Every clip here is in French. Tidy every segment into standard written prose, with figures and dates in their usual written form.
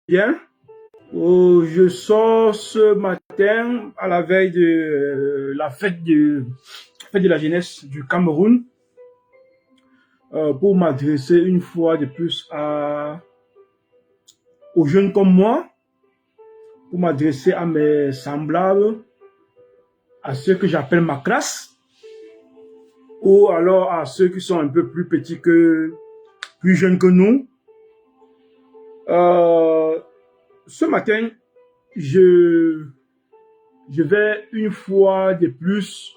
Bien. Je sors ce matin à la veille de la fête de la jeunesse du Cameroun pour m'adresser une fois de plus aux jeunes comme moi, pour m'adresser à mes semblables, à ceux que j'appelle ma classe, ou alors à ceux qui sont un peu plus petits plus jeunes que nous. Ce matin, je vais une fois de plus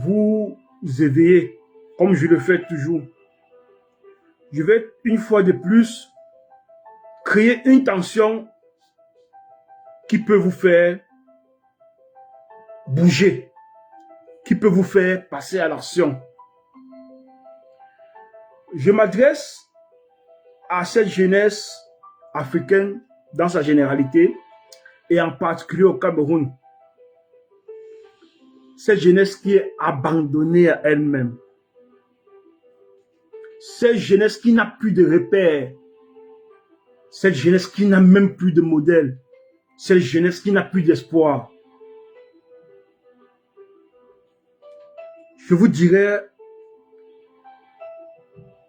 vous éveiller, comme je le fais toujours. Je vais une fois de plus créer une tension qui peut vous faire bouger, qui peut vous faire passer à l'action. Je m'adresse à cette jeunesse africaine dans sa généralité et en particulier au Cameroun. Cette jeunesse qui est abandonnée à elle-même. Cette jeunesse qui n'a plus de repères. Cette jeunesse qui n'a même plus de modèle. Cette jeunesse qui n'a plus d'espoir. Je vous dirais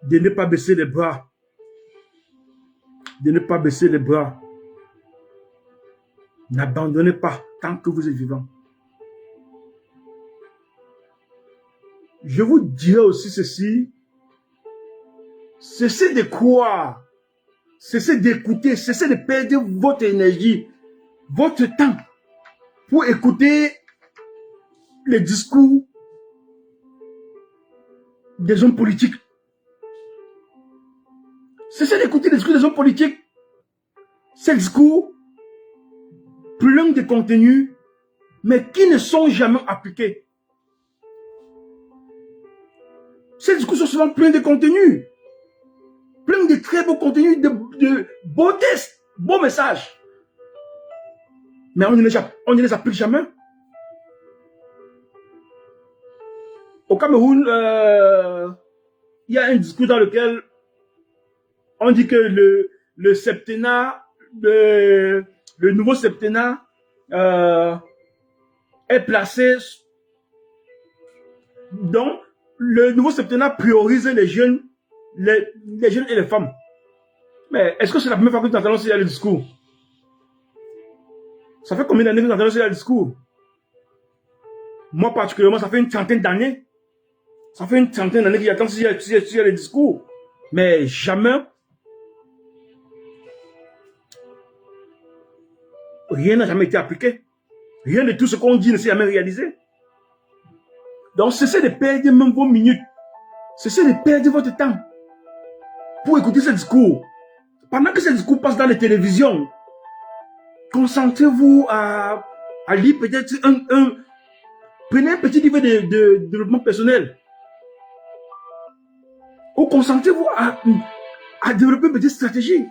de ne pas baisser les bras. De ne pas baisser les bras. N'abandonnez pas tant que vous êtes vivant. Je vous dirais aussi ceci. Cessez de croire. Cessez d'écouter. Cessez de perdre votre énergie, votre temps pour écouter les discours des hommes politiques. Cessez d'écouter les discours des hommes politiques. Ces discours pleins de contenu, mais qui ne sont jamais appliqués. Ces discours sont souvent pleins de contenu, pleins de très beaux contenus, de beaux tests, beaux messages. Mais on ne les applique jamais. Au Cameroun, il y a un discours dans lequel on dit que le septennat, le nouveau septennat est placé. Donc, le nouveau septennat priorise les jeunes et les femmes. Mais est-ce que c'est la première fois que tu entends ce le discours? Ça fait combien d'années que tu entends ce discours? Moi particulièrement, ça fait une trentaine d'années. Ça fait une trentaine d'années que j'attends ce discours. Mais jamais, rien n'a jamais été appliqué. Rien de tout ce qu'on dit ne s'est jamais réalisé. Donc, cessez de perdre même vos minutes. Cessez de perdre votre temps pour écouter ce discours. Pendant que ce discours passe dans les télévisions, concentrez-vous à lire peut-être prenez un petit livre de développement personnel. Ou concentrez-vous à développer une petite stratégie.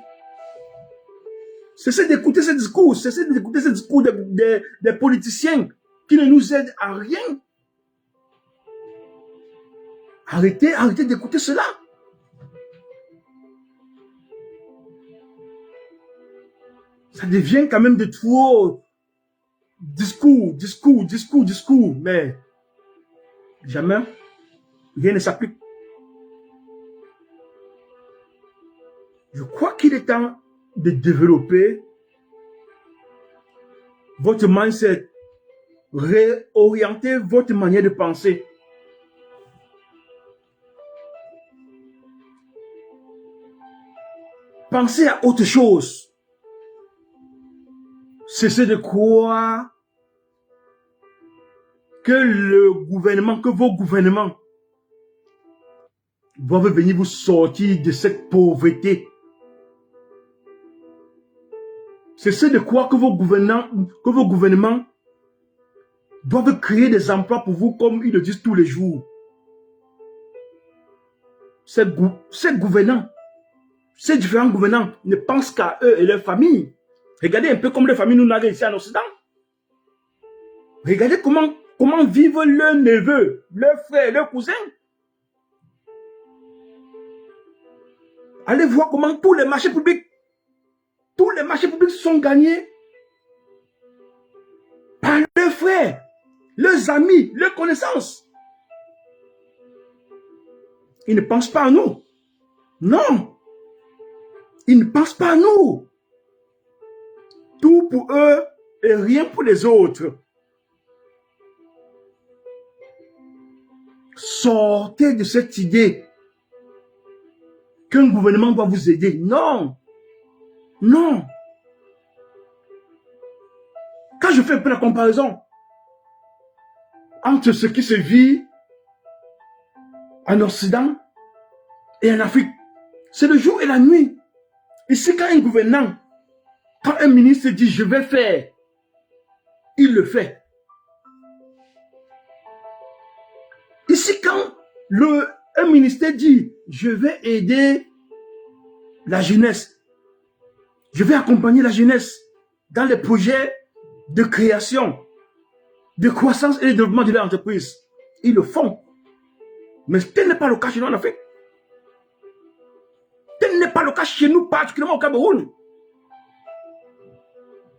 Cessez d'écouter ce discours. Cessez d'écouter ce discours des politiciens qui ne nous aident à rien. Arrêtez d'écouter cela. Ça devient quand même de trop discours, mais jamais rien ne s'applique. Je crois qu'il est temps de développer votre mindset, réorienter votre manière de penser. Pensez à autre chose. Cessez de croire que vos gouvernements doivent venir vous sortir de cette pauvreté. Cessez de croire que vos gouvernements doivent créer des emplois pour vous comme ils le disent tous les jours. Ces différents gouvernants ne pensent qu'à eux et leurs familles. Regardez un peu comme les familles nous n'avons ici en Occident. Regardez comment vivent leurs neveux, leurs frères, leurs cousins. Allez voir comment tous les marchés publics marchés publics sont gagnés par leurs frères, leurs amis, leurs connaissances. Ils ne pensent pas à nous. Non. Ils ne pensent pas à nous. Tout pour eux et rien pour les autres. Sortez de cette idée qu'un gouvernement va vous aider. Non. Non. Quand je fais un peu la comparaison entre ce qui se vit en Occident et en Afrique, c'est le jour et la nuit. Ici, quand un gouvernant, quand un ministre dit « je vais faire », il le fait. Ici, quand un ministère dit « je vais aider la jeunesse », je vais accompagner la jeunesse dans les projets de création, de croissance et de développement de l'entreprise, ils le font. Mais tel n'est pas le cas chez nous en Afrique. Tel n'est pas le cas chez nous, particulièrement au Cameroun.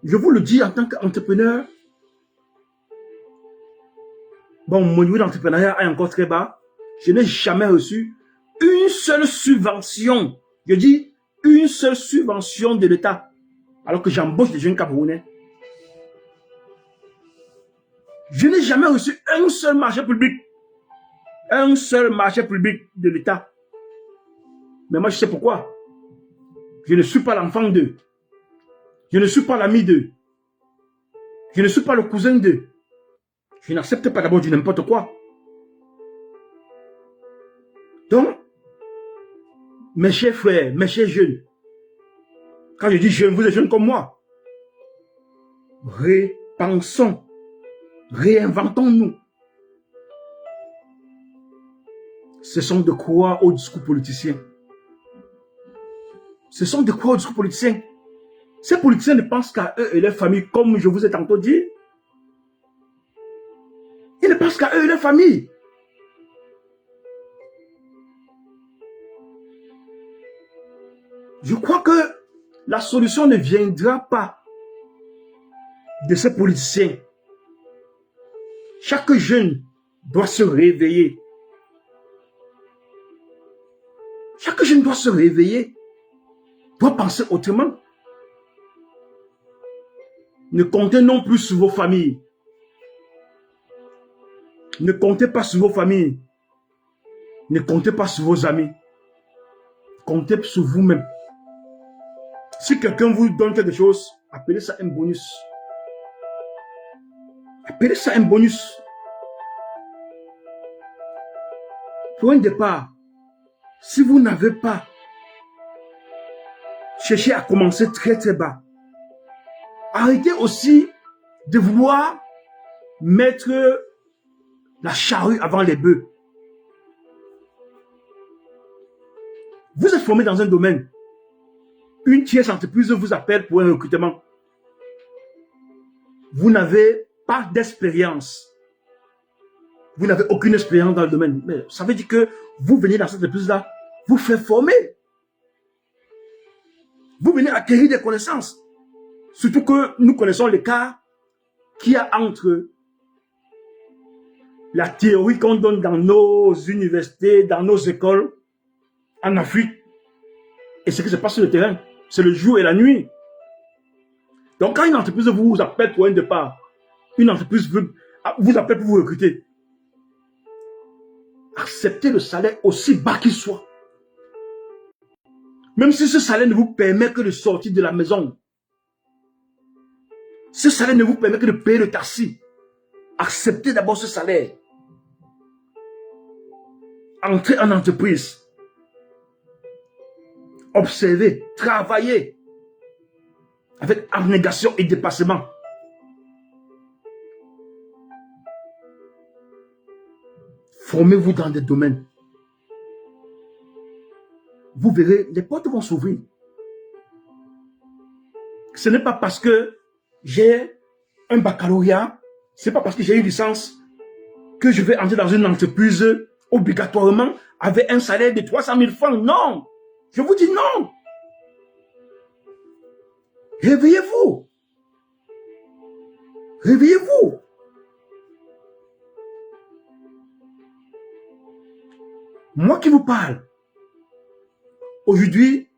Je vous le dis en tant qu'entrepreneur. Bon, mon niveau d'entrepreneuriat est encore très bas. Je n'ai jamais reçu une seule subvention. Je dis une seule subvention de l'État. Alors que j'embauche des jeunes Camerounais. Je n'ai jamais reçu un seul marché public. Un seul marché public de l'État. Mais moi, je sais pourquoi. Je ne suis pas l'enfant d'eux. Je ne suis pas l'ami d'eux. Je ne suis pas le cousin d'eux. Je n'accepte pas d'abord du n'importe quoi. Donc, mes chers frères, mes chers jeunes, quand je dis jeunes, vous êtes jeunes comme moi. Repensons. Réinventons-nous. Cessons de croire au discours politicien. Cessons de croire au discours politicien. Ces politiciens ne pensent qu'à eux et leurs familles, comme je vous ai tantôt dit. Ils ne pensent qu'à eux et leurs familles. Je crois que la solution ne viendra pas de ces politiciens. Chaque jeune doit se réveiller. Chaque jeune doit se réveiller, doit penser autrement. Ne comptez non plus sur vos familles. Ne comptez pas sur vos familles. Ne comptez pas sur vos amis. Comptez sur vous-même. Si quelqu'un vous donne quelque chose, appelez ça un bonus. Appelez ça un bonus. Pour un départ, si vous n'avez pas cherché à commencer très très bas, arrêtez aussi de vouloir mettre la charrue avant les bœufs. Vous êtes formé dans un domaine. Une tierce entreprise vous appelle pour un recrutement. Vous n'avez pas d'expérience. Vous n'avez aucune expérience dans le domaine. Mais ça veut dire que vous venez dans cette entreprise-là, vous faites former. Vous venez acquérir des connaissances. Surtout que nous connaissons l'écart qu'il y a entre la théorie qu'on donne dans nos universités, dans nos écoles, en Afrique, et ce qui se passe sur le terrain. C'est le jour et la nuit. Donc quand une entreprise vous appelle pour un départ, une entreprise vous appelle pour vous recruter, acceptez le salaire aussi bas qu'il soit. Même si ce salaire ne vous permet que de sortir de la maison. Ce salaire ne vous permet que de payer le taxi. Acceptez d'abord ce salaire. Entrez en entreprise. Observez, travaillez avec abnégation et dépassement. Formez-vous dans des domaines. Vous verrez, les portes vont s'ouvrir. Ce n'est pas parce que j'ai un baccalauréat, ce n'est pas parce que j'ai une licence que je vais entrer dans une entreprise obligatoirement avec un salaire de 300 000 francs. Non! Je vous dis non! Réveillez-vous. Réveillez-vous. Moi qui vous parle, aujourd'hui,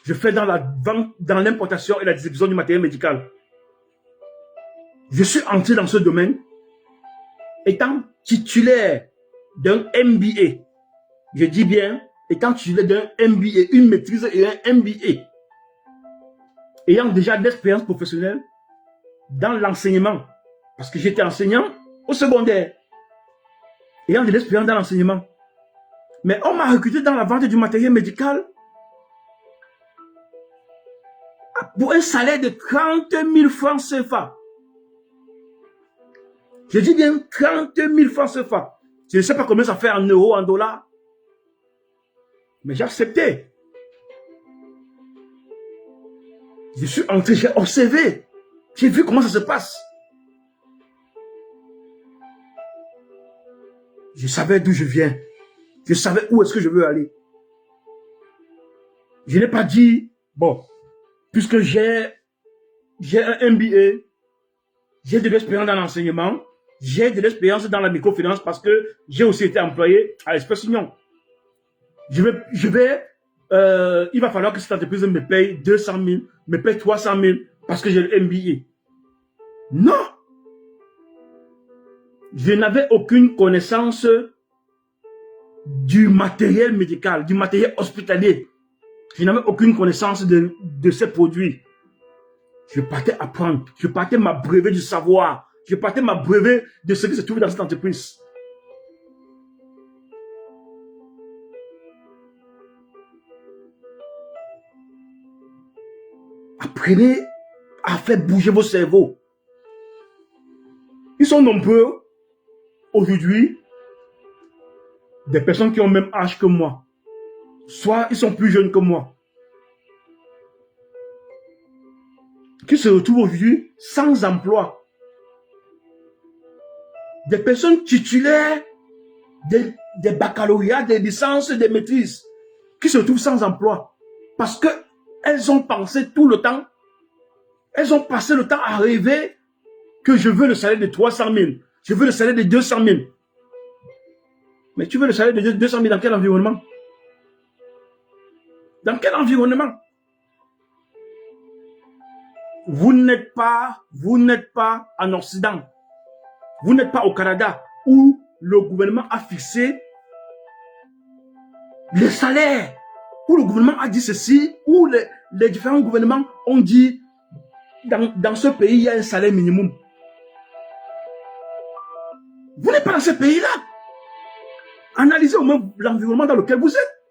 je fais dans la vente, dans l'importation et la distribution du matériel médical. Je suis entré dans ce domaine étant titulaire d'un MBA. Je dis bien, étant titulaire d'un MBA, une maîtrise et un MBA. Ayant déjà d'expérience professionnelle dans l'enseignement, parce que j'étais enseignant au secondaire. Ayant de l'expérience dans l'enseignement. Mais on m'a recruté dans la vente du matériel médical pour un salaire de 30 000 francs CFA. Je dis bien 30 000 francs CFA. Je ne sais pas combien ça fait en euros, en dollars. Mais j'ai accepté. Je suis entré, j'ai observé. J'ai vu comment ça se passe. Je savais d'où je viens. Je savais où est-ce que je veux aller. Je n'ai pas dit, bon, puisque j'ai un MBA, j'ai de l'expérience dans l'enseignement, j'ai de l'expérience dans la microfinance parce que j'ai aussi été employé à l'Express Union. Il va falloir que cette entreprise me paye 200 000, me paye 300 000 parce que j'ai le MBA. Non! Je n'avais aucune connaissance du matériel médical, du matériel hospitalier. Je n'avais aucune connaissance de ces produits. Je partais apprendre. Je partais m'abreuver du savoir. Je partais m'abreuver de ce qui se trouve dans cette entreprise. Apprenez à faire bouger vos cerveaux. Ils sont nombreux aujourd'hui, des personnes qui ont le même âge que moi. Soit ils sont plus jeunes que moi. Qui se retrouvent aujourd'hui sans emploi. Des personnes titulaires des baccalauréats, des licences, des maîtrises. Qui se retrouvent sans emploi. Parce que elles ont pensé tout le temps. Elles ont passé le temps à rêver que je veux le salaire de 300 000. Je veux le salaire de 200 000. Mais tu veux le salaire de 200 000 dans quel environnement? Dans quel environnement? Vous n'êtes pas en Occident. Vous n'êtes pas au Canada où le gouvernement a fixé les salaires. Où le gouvernement a dit ceci, où les différents gouvernements ont dit dans ce pays, il y a un salaire minimum. Vous n'êtes pas dans ce pays-là. Analysez au moins l'environnement dans lequel vous êtes.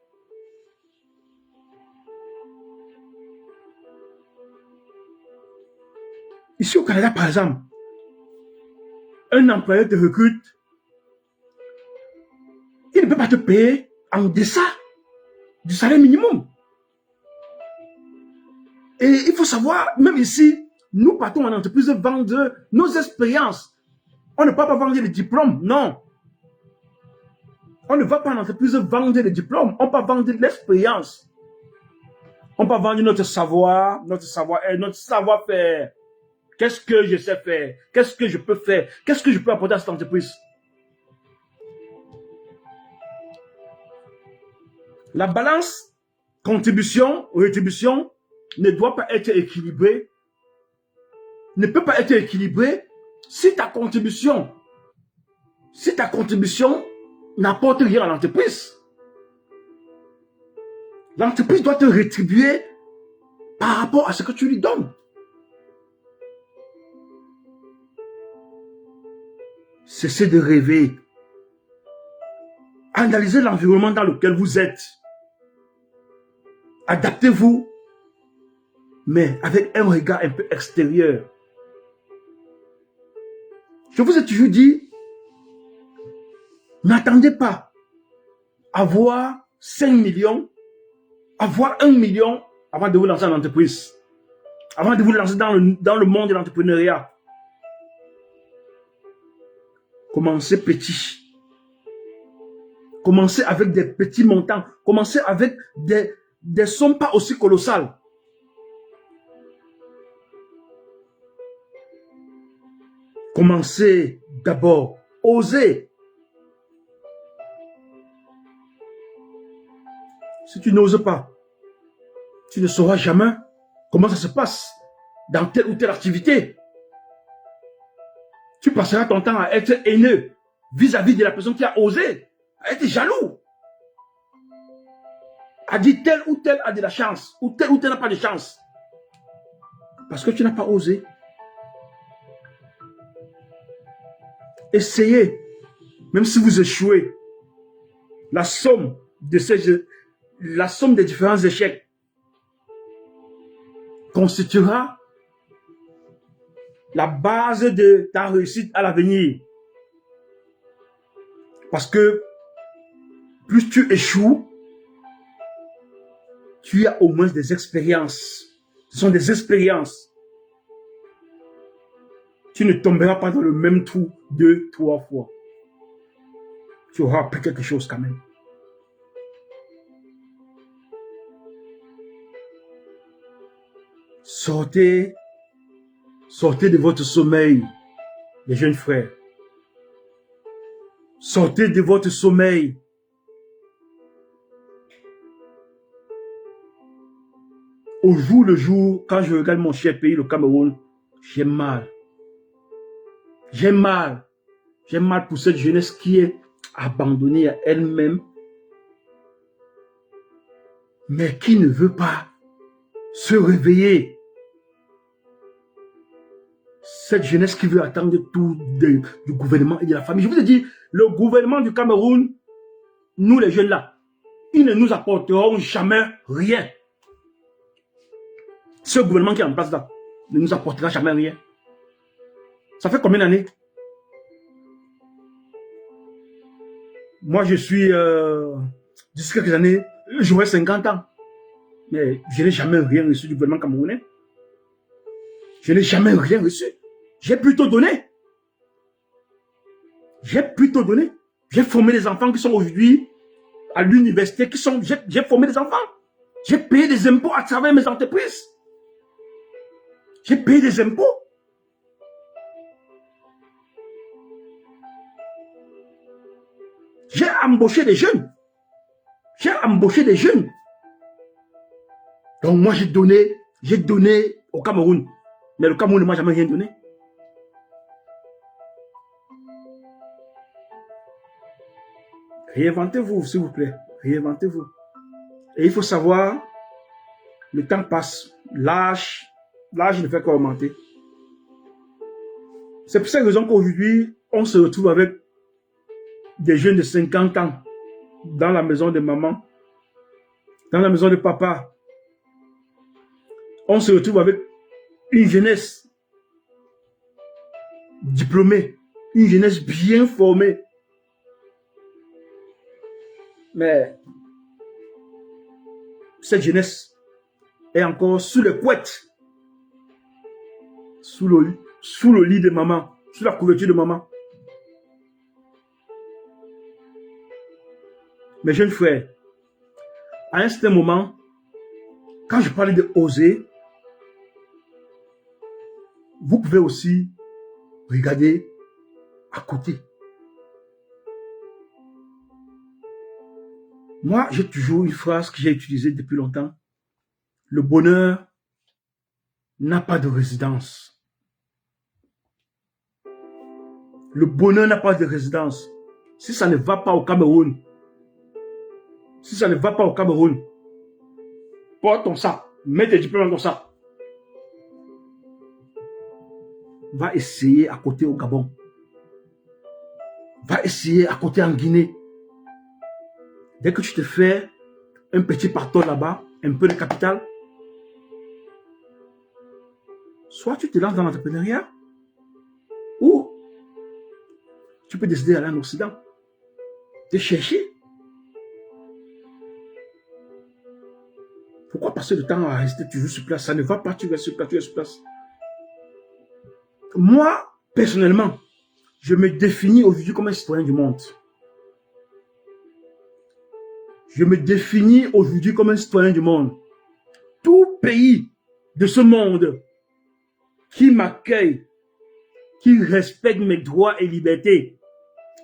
Ici au Canada, par exemple, un employeur te recrute, il ne peut pas te payer en deçà du salaire minimum. Et il faut savoir, même ici, nous partons en entreprise vendre nos expériences. On ne peut pas vendre les diplômes, non. On ne va pas en entreprise vendre les diplômes, on peut vendre l'expérience. On peut vendre notre savoir, notre savoir-faire. Qu'est-ce que je sais faire? Qu'est-ce que je peux faire? Qu'est-ce que je peux apporter à cette entreprise? La balance contribution-rétribution ne doit pas être équilibrée. Ne peut pas être équilibrée si ta contribution n'apporte rien à l'entreprise. L'entreprise doit te rétribuer par rapport à ce que tu lui donnes. Cessez de rêver. Analysez l'environnement dans lequel vous êtes. Adaptez-vous, mais avec un regard un peu extérieur. Je vous ai toujours dit, n'attendez pas à avoir 5 millions, avoir 1 million avant de vous lancer en entreprise, avant de vous lancer dans le monde de l'entrepreneuriat. Commencez petit. Commencez avec des petits montants. Commencez avec des sommes pas aussi colossales. Commencez d'abord. Osez. Si tu n'oses pas, tu ne sauras jamais comment ça se passe dans telle ou telle activité. Tu passeras ton temps à être haineux vis-à-vis de la personne qui a osé, à être jaloux, à dire tel ou tel a de la chance, ou tel n'a pas de chance. Parce que tu n'as pas osé. Essayez, même si vous échouez, la somme des différents échecs constituera la base de ta réussite à l'avenir. Parce que plus tu échoues, tu as au moins des expériences. Ce sont des expériences. Tu ne tomberas pas dans le même trou 2, 3 fois. Tu auras appris quelque chose quand même. Sortez de votre sommeil, les jeunes frères. Sortez de votre sommeil. Au jour le jour, quand je regarde mon cher pays, le Cameroun, j'ai mal. J'ai mal. J'ai mal pour cette jeunesse qui est abandonnée à elle-même, mais qui ne veut pas se réveiller. Cette jeunesse qui veut attendre tout du gouvernement et de la famille. Je vous ai dit, le gouvernement du Cameroun, nous les jeunes là, ils ne nous apporteront jamais rien. Ce gouvernement qui est en place là, ne nous apportera jamais rien. Ça fait combien d'années? Moi, je suis, d'ici quelques années, j'aurai 50 ans. Mais je n'ai jamais rien reçu du gouvernement camerounais. Je n'ai jamais rien reçu. J'ai plutôt donné. J'ai plutôt donné. J'ai formé des enfants qui sont aujourd'hui à l'université, j'ai formé des enfants. J'ai payé des impôts à travers mes entreprises. J'ai payé des impôts. J'ai embauché des jeunes. J'ai embauché des jeunes. Donc moi j'ai donné au Cameroun. Mais le Cameroun ne m'a jamais rien donné. Réinventez-vous, s'il vous plaît. Réinventez-vous. Et il faut savoir, le temps passe. L'âge ne fait qu'augmenter. C'est pour cette raison qu'aujourd'hui, on se retrouve avec des jeunes de 50 ans dans la maison de maman, dans la maison de papa. On se retrouve avec une jeunesse diplômée, une jeunesse bien formée. Mais cette jeunesse est encore sous les couettes, sous le lit de maman, sous la couverture de maman. Mes jeunes frères, à un certain moment, quand je parlais de oser, vous pouvez aussi regarder à côté. Moi, j'ai toujours une phrase que j'ai utilisée depuis longtemps. Le bonheur n'a pas de résidence. Le bonheur n'a pas de résidence. Si ça ne va pas au Cameroun, porte ton sac, mets tes diplômes dans ton sac. Va essayer à côté au Gabon. Va essayer à côté en Guinée. Dès que tu te fais un petit partout là-bas, un peu de capital, soit tu te lances dans l'entrepreneuriat, ou tu peux décider d'aller en Occident, de chercher. Pourquoi passer le temps à rester toujours sur place? Ça ne va pas, tu restes sur place, tu restes sur place. Moi, personnellement, je me définis aujourd'hui comme un citoyen du monde. Je me définis aujourd'hui comme un citoyen du monde. Tout pays de ce monde qui m'accueille, qui respecte mes droits et libertés,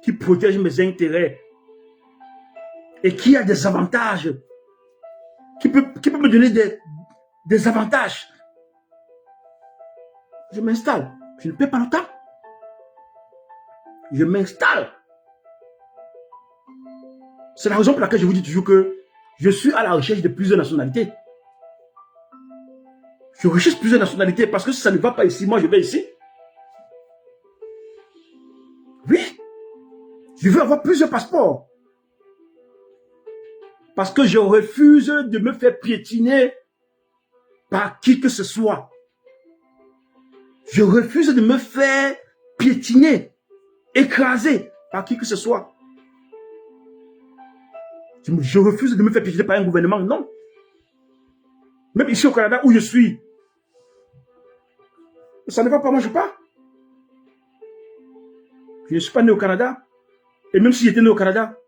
qui protège mes intérêts et qui a des avantages, qui peut me donner des avantages. Je m'installe. Je ne perds pas le temps. Je m'installe. C'est la raison pour laquelle je vous dis toujours que je suis à la recherche de plusieurs nationalités. Je recherche plusieurs nationalités parce que si ça ne va pas ici, moi je vais ici. Oui. Je veux avoir plusieurs passeports. Parce que je refuse de me faire piétiner par qui que ce soit. Je refuse de me faire piétiner, écraser par qui que ce soit. Je refuse de me faire piétiner par un gouvernement, non. Même ici au Canada où je suis, ça ne va pas, moi je pars. Je ne suis pas né au Canada. Et même si j'étais né au Canada,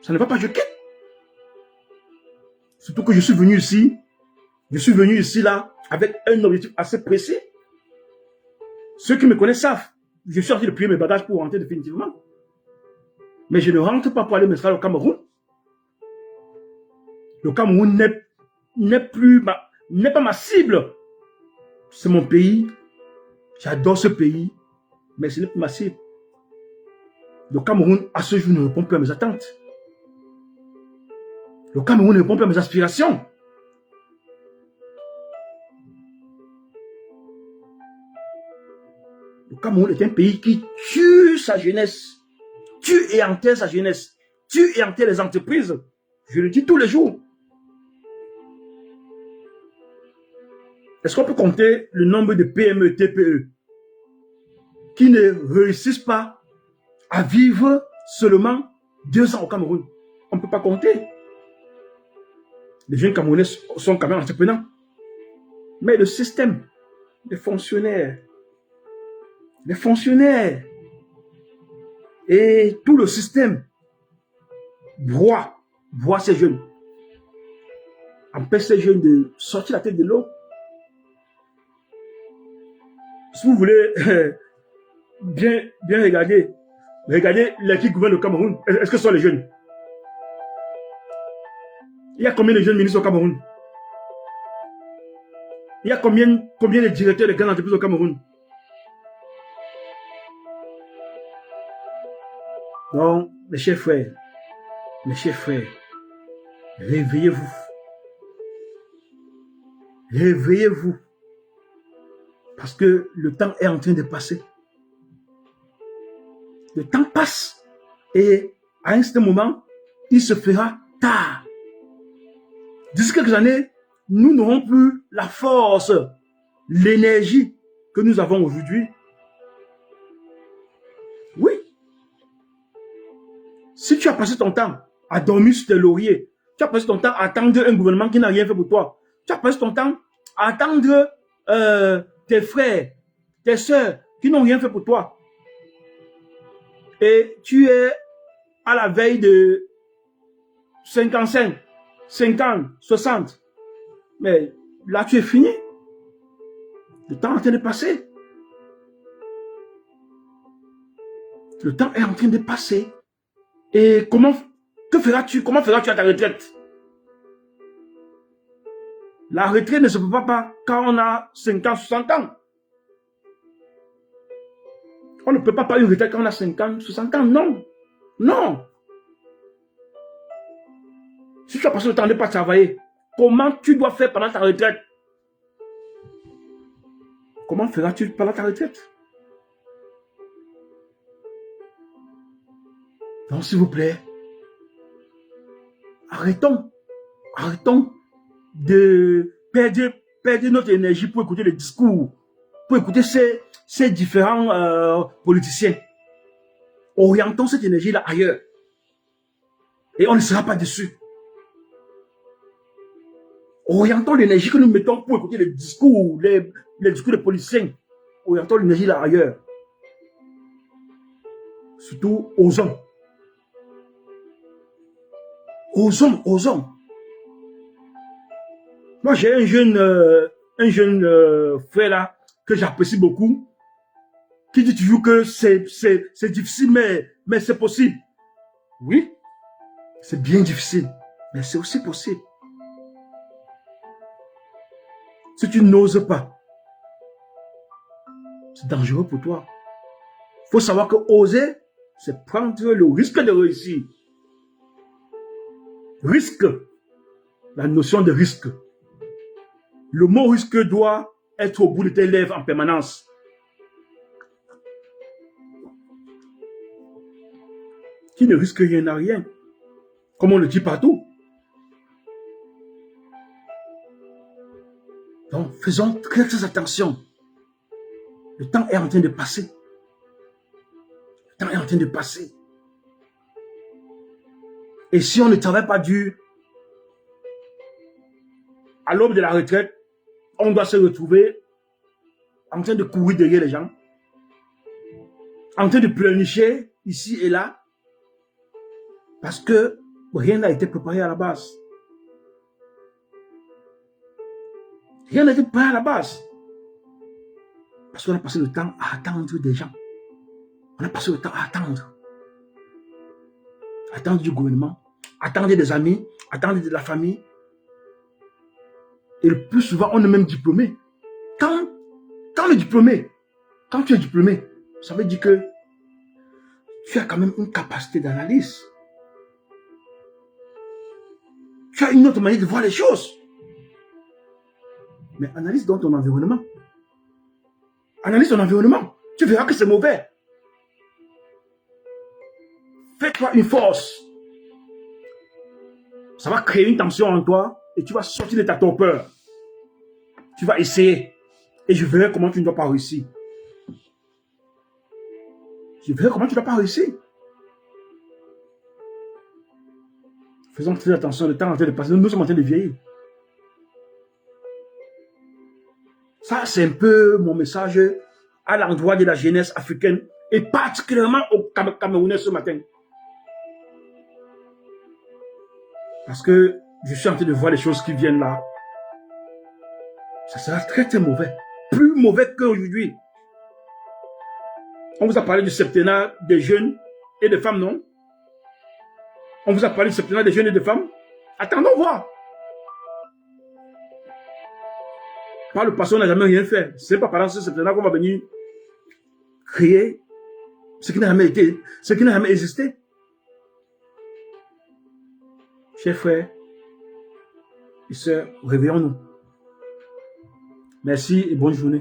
ça ne va pas, je quitte. Surtout que je suis venu ici là, avec un objectif assez précis. Ceux qui me connaissent savent, je suis sorti de plier mes bagages pour rentrer définitivement. Mais je ne rentre pas pour aller m'installer au Cameroun. Le Cameroun n'est pas ma cible. C'est mon pays. J'adore ce pays. Mais ce n'est pas ma cible. Le Cameroun, à ce jour, ne répond plus à mes attentes. Le Cameroun ne répond plus à mes aspirations. Le Cameroun est un pays qui tue sa jeunesse, tue et enterre sa jeunesse, tue et enterre les entreprises. Je le dis tous les jours. Est-ce qu'on peut compter le nombre de PME, TPE qui ne réussissent pas à vivre seulement 2 ans au Cameroun? On ne peut pas compter. Les jeunes Camerounais sont quand même entreprenants. Mais le système, les fonctionnaires et tout le système broie ces jeunes, empêche ces jeunes de sortir la tête de l'eau. Si vous voulez bien regardez les qui gouvernent le Cameroun. Est-ce que ce sont les jeunes? Il y a combien de jeunes ministres au Cameroun? Il y a combien de directeurs de grandes entreprises au Cameroun? Donc, mes chers frères, réveillez-vous. Réveillez-vous. Parce que le temps est en train de passer. Le temps passe. Et à un certain moment, il se fera tard. D'ici quelques années, nous n'aurons plus la force, l'énergie que nous avons aujourd'hui. Oui. Si tu as passé ton temps à dormir sur tes lauriers, tu as passé ton temps à attendre un gouvernement qui n'a rien fait pour toi, tu as passé ton temps à attendre tes frères, tes soeurs qui n'ont rien fait pour toi, et tu es à la veille de 55, 50, 60, mais là tu es fini. Le temps est en train de passer. Le temps est en train de passer. Et comment feras-tu à ta retraite? La retraite ne se peut pas quand on a 50, 60 ans. On ne peut pas une retraite quand on a 50, 60 ans. Non. Non. Si tu as passé le temps de ne pas travailler, comment tu dois faire pendant ta retraite? Comment feras-tu pendant ta retraite? Donc, s'il vous plaît, arrêtons de perdre notre énergie pour écouter les discours, pour écouter ces différents politiciens. Orientons cette énergie-là ailleurs. Et on ne sera pas déçus. Orientons l'énergie que nous mettons pour écouter les discours des politiciens. Orientons l'énergie là ailleurs. Surtout osons. Osons. Moi, j'ai un jeune frère là que j'apprécie beaucoup, qui dit toujours que c'est difficile, mais c'est possible. Oui, c'est bien difficile, mais c'est aussi possible. Si tu n'oses pas, c'est dangereux pour toi. Il faut savoir que oser, c'est prendre le risque de réussir. Risque, la notion de risque. Le mot risque doit être au bout de tes lèvres en permanence. Qui ne risque rien n'a rien, comme on le dit partout. Donc, faisons très très attention. Le temps est en train de passer. Le temps est en train de passer. Et si on ne travaille pas dur, à l'aube de la retraite, on doit se retrouver en train de courir derrière les gens, en train de pleurnicher ici et là, parce que rien n'a été préparé à la base. Rien n'a été préparé à la base. Parce qu'on a passé le temps à attendre des gens. On a passé le temps à attendre. Attendre du gouvernement, attendre des amis, attendre de la famille. Et le plus souvent, on est même diplômé. Quand tu es diplômé, ça veut dire que tu as quand même une capacité d'analyse. Tu as une autre manière de voir les choses. Mais analyse donc ton environnement. Analyse ton environnement. Tu verras que c'est mauvais. Fais-toi une force. Ça va créer une tension en toi et tu vas sortir de ta torpeur. Tu vas essayer. Et je verrai comment tu ne dois pas réussir. Je verrai comment tu ne dois pas réussir. Faisons très attention, le temps est en train de passer. Nous sommes en train de vieillir. Ça, c'est un peu mon message à l'endroit de la jeunesse africaine et particulièrement aux Camerounais ce matin. Parce que je suis en train de voir les choses qui viennent là. Ça sera très très mauvais. Plus mauvais qu'aujourd'hui. On vous a parlé du septennat des jeunes et des femmes, non? On vous a parlé du septennat des jeunes et des femmes? Attendons voir. Par le passé, on n'a jamais rien fait. C'est pas pendant ce septennat qu'on va venir créer ce qui n'a jamais été, ce qui n'a jamais existé. Chers frères et sœurs, réveillons-nous. Merci et bonne journée.